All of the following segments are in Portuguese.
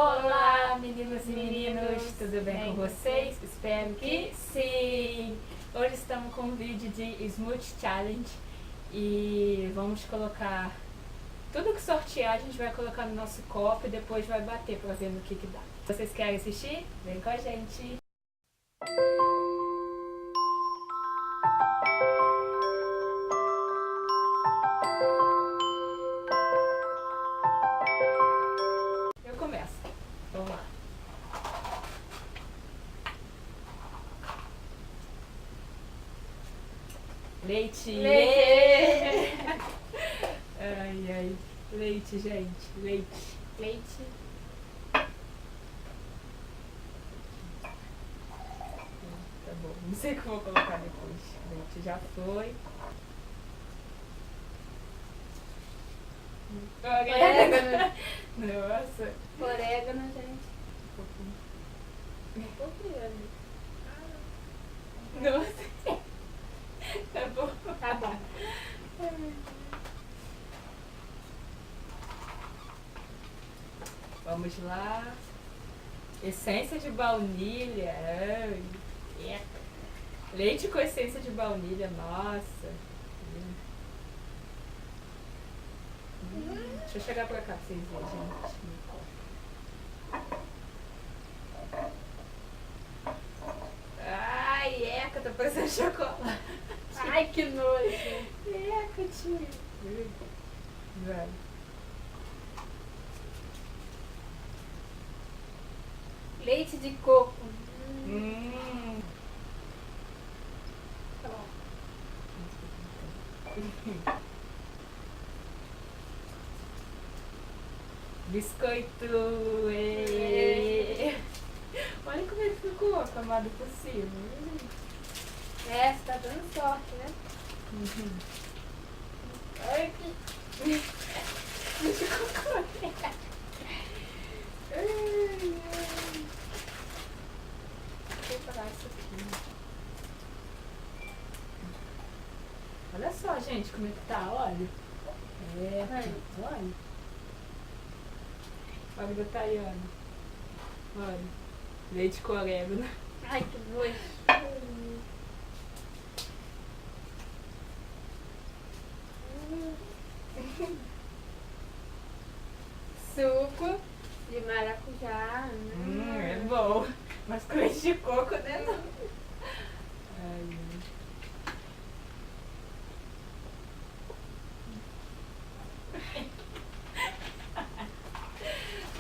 Olá, meninas e meninos, tudo bem com vocês? Espero que sim! Hoje estamos com um vídeo de Smoothie Challenge e vamos colocar tudo que sortear, a gente vai colocar no nosso copo e depois vai bater para ver no que dá. Vocês querem assistir? Vem com a gente! Eu começo. Vamos lá. Leite! Leite! Ai, ai. Leite, gente. Leite. Leite. Tá bom. Não sei o que eu vou colocar depois. Leite já foi. Orégano. Nossa. Orégano, gente. Um pouquinho. Nossa. Nossa. Tá bom. Tá bom. Vamos lá. Essência de baunilha. Ai, eca. Leite com essência de baunilha. Nossa. Deixa eu chegar pra cá pra vocês verem, gente. Ai, eca, tá parecendo chocolate. Ai, que nojo. Eca, tio. Vai. Leite de coco. Tá bom. Biscoito! Ê. Olha como é que ficou a camada por cima. É, você tá dando sorte, né? Ai, que... Deixa eu colocar. Ai, ai. Vou preparar isso aqui. Olha só, gente, como é que tá, olha. É, olha. Olha da Tayana. Olha. Leite com orégano. Ai, que nojo. Suco de maracujá. É bom. Mas com leite de coco, né? Não. Ai,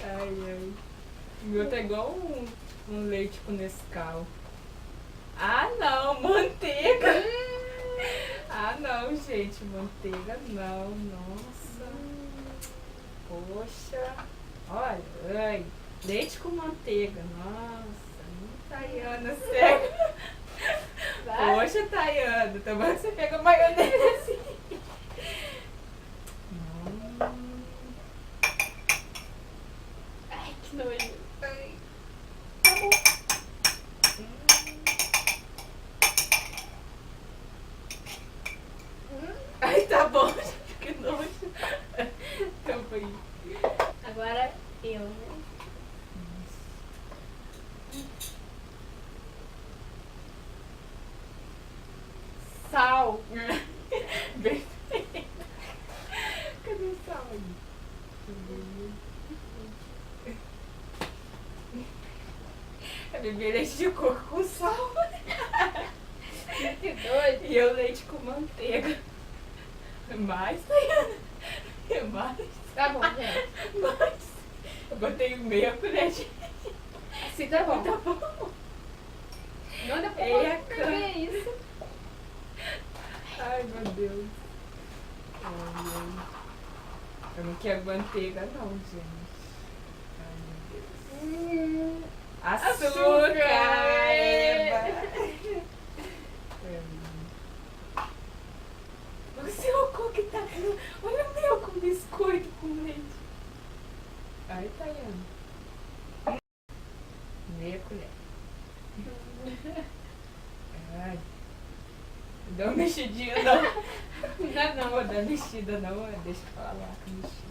ai. O meu tá igual um leite com Nescau. Ah, não, manteiga. Ah, não, gente, manteiga não. Nossa. Poxa. Olha, ai. Leite com manteiga. Nossa, Tayana, sério. Vai. Poxa, Tayana, também você pega maionese. Ai, que nojo. Ai. Tá bom. Ai, tá bom, que nojo. Então foi. Agora eu, né? Sal. Bem. Cadê o sal aí? É beber leite de coco com sal. Que doido. E eu leite com manteiga. Mais, Tayana? É mais? Tá bom, gente. Mais? Eu botei meia colher de... Assim tá bom. Tá bom. Não dá pra Eca. beber isso. Ai, meu Deus. Ai, ai. Eu não quero manteiga não, gente. Ai, meu Deus. Açúcar! Eva. O seu coco tá... Olha o meu com biscoito com leite. Ai, Tayana. Meia colher. Ai. Não dá uma mexidinha não. Não vou dar mexida não. Deixa eu falar com mexida.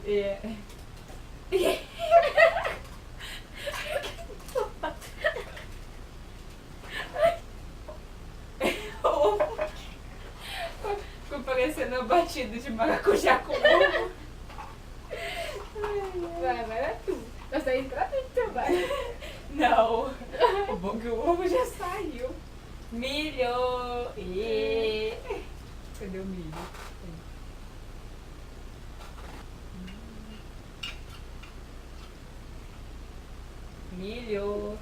É. Ficou parecendo uma batida de maracujá com ovo. Vai é tu. Eu saí pra frente, seu pai. Não. O bom é que o ovo já saiu. Milho. E... Cadê o milho? Milho.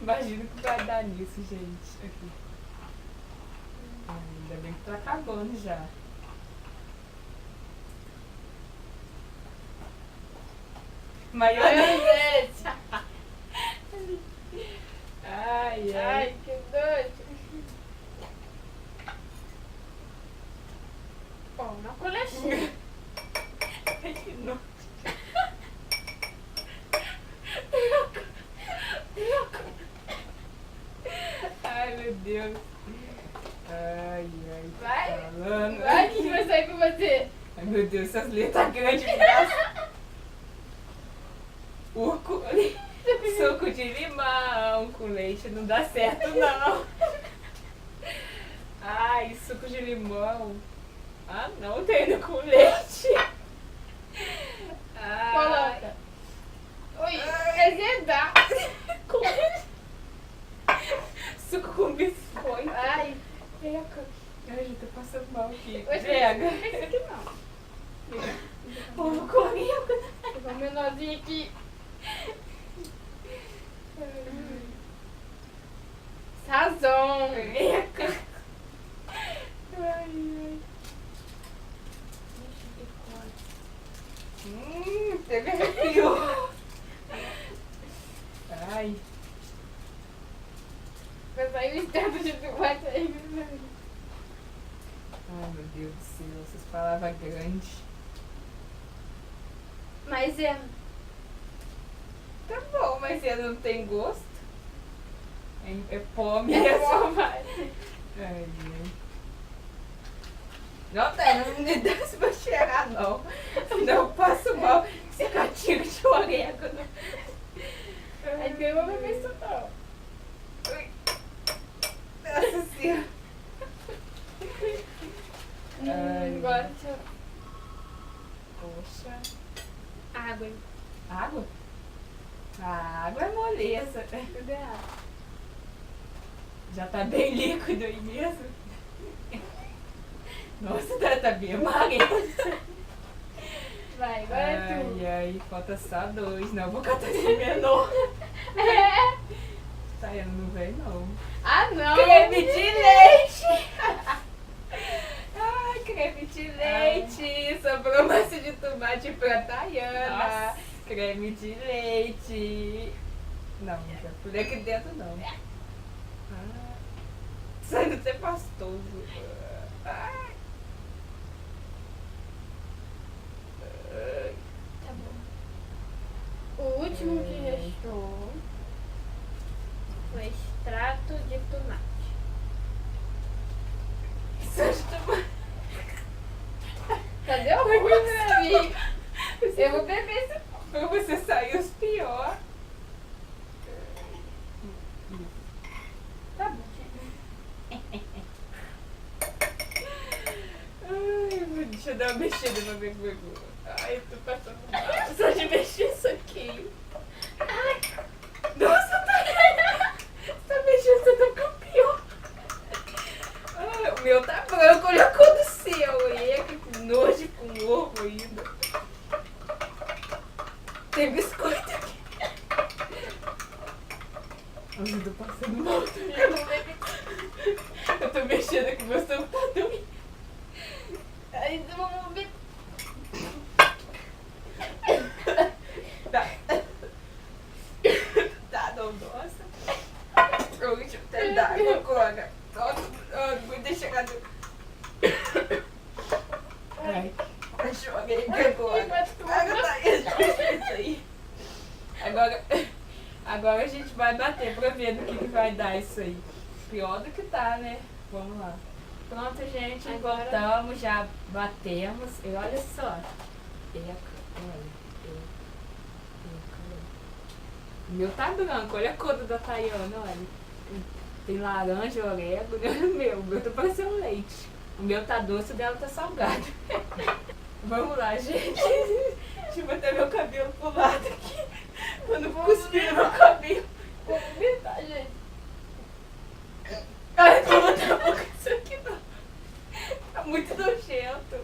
Imagina o que vai dar nisso, gente. Aqui. Ainda bem que tá acabando já. Maionese. Ai, ai. Ai, que doido. Ó, uma colechinha. Ai, que nojo. Ai, meu Deus. Ai, ai. Tô Vai. falando. Vai, o que vai sair com você? Ai, meu Deus, essas letras grandes me dão. Urco. Suco de limão com leite não dá certo, não. Ai, suco de limão. Ah, não, tem indo com leite. Ai. Coloca. Oi, azedar. Com leite. Suco com biscoito. Ai, Eca. Ai, já tô passando mal aqui. hoje Pega. esse aqui não. Ovo comigo. Vou menorzinho aqui. Sazon. Eca. Ai, ai. Teve arrepio. Ai. Vai sair o estado de tomate aí. Ai, meu Deus do céu, essas palavras grandes. Mas é. Tá bom, mas ele não tem gosto. É pó É mesmo. bom, vai. Ai, ai. Não tem, não me dá se vai cheirar, não. Não, eu passo mal. Esse gatinho de orégano. Aí que eu vou beber isso não. Ui. Nossa senhora. Ai. Agora deixa eu... Poxa. Água. Água? A água é moleza. Cadê a água? Já tá bem líquido aí mesmo. Nossa, tá bem amarelo. Vai, agora é tu. Ai, ai, falta só 2. Não, eu vou catar esse menor. É. Tá, eu não vem não. Ah, não. Creme de leite! Ai, creme de leite! Sobrou massa de tomate pra Tayana. Nossa. Creme de leite. Não, não quero por aqui dentro não. Ah, saindo até pastoso. Ai. Ai. Tá bom. O último que restou foi extrato de tomate. Extrato de tomate. Cadê o ruim pra mim? Eu vou beber esse. Pra você sair os pior. Tá bom. Ai, deixa eu dar uma mexida pra ver como é que... Ai, eu tô passando mal. Só de mexer isso aqui. Ai, nossa, tá mexendo, você tá com pior. Ai, o meu tá branco, olha a cor do seu. Eca, que nojo com ovo ainda. Tem biscoito aqui. Ai, eu tô passando mal. Eu vou beber. Eu tô mexendo aqui, meu estômago tá doendo. Aí vamos beber. Tá. Tá, não, nossa. Eu deixa eu até dar água agora. Nossa, vou deixar chegado. Ai, joguei agora. Agora tá isso aí. Agora a gente vai bater pra ver no que vai dar isso aí. Pior do que tá, né? Vamos lá. Pronto, gente, Agora- voltamos, já batemos. E olha só. Eca, olha. O meu tá branco, olha a cor da Tayana, olha. Tem laranja, orégano, olha o meu tá parecendo leite. O meu tá doce, o dela tá salgado. Vamos lá, gente. Deixa eu botar meu cabelo pro lado aqui. Eu não vou cuspir no meu cabelo. Vou vomitar, gente. Ai, eu vou botar a boca nisso aqui não. Tá muito nojento.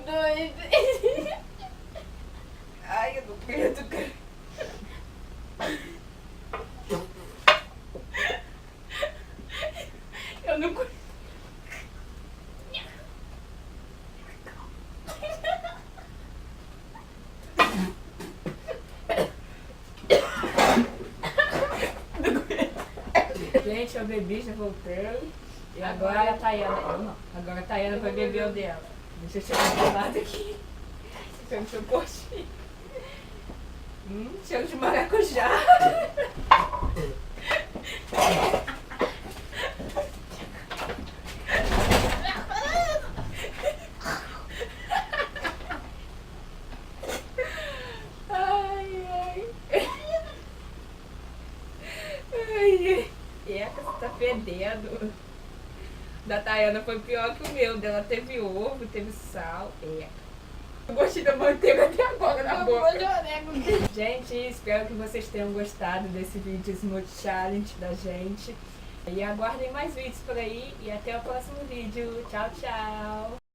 2, 3. Ai, eu não aguento, cara. Eu não consigo. Gente, eu bebi, já voltei. E agora a Tayana. Eu não. Agora a Tayana vai beber o dela. Deixa eu tirar do lado aqui. Pelo seu coxinho. Cheiro de maracujá. Ai, ai. Ai, Eca, você tá fedendo. Da Tayana foi pior que o meu. Dela teve ovo, teve sal. Eu gostei da manteiga até agora na boca. Gente, espero que vocês tenham gostado desse vídeo Smooth Challenge da gente. E aguardem mais vídeos por aí. E até o próximo vídeo. Tchau, tchau.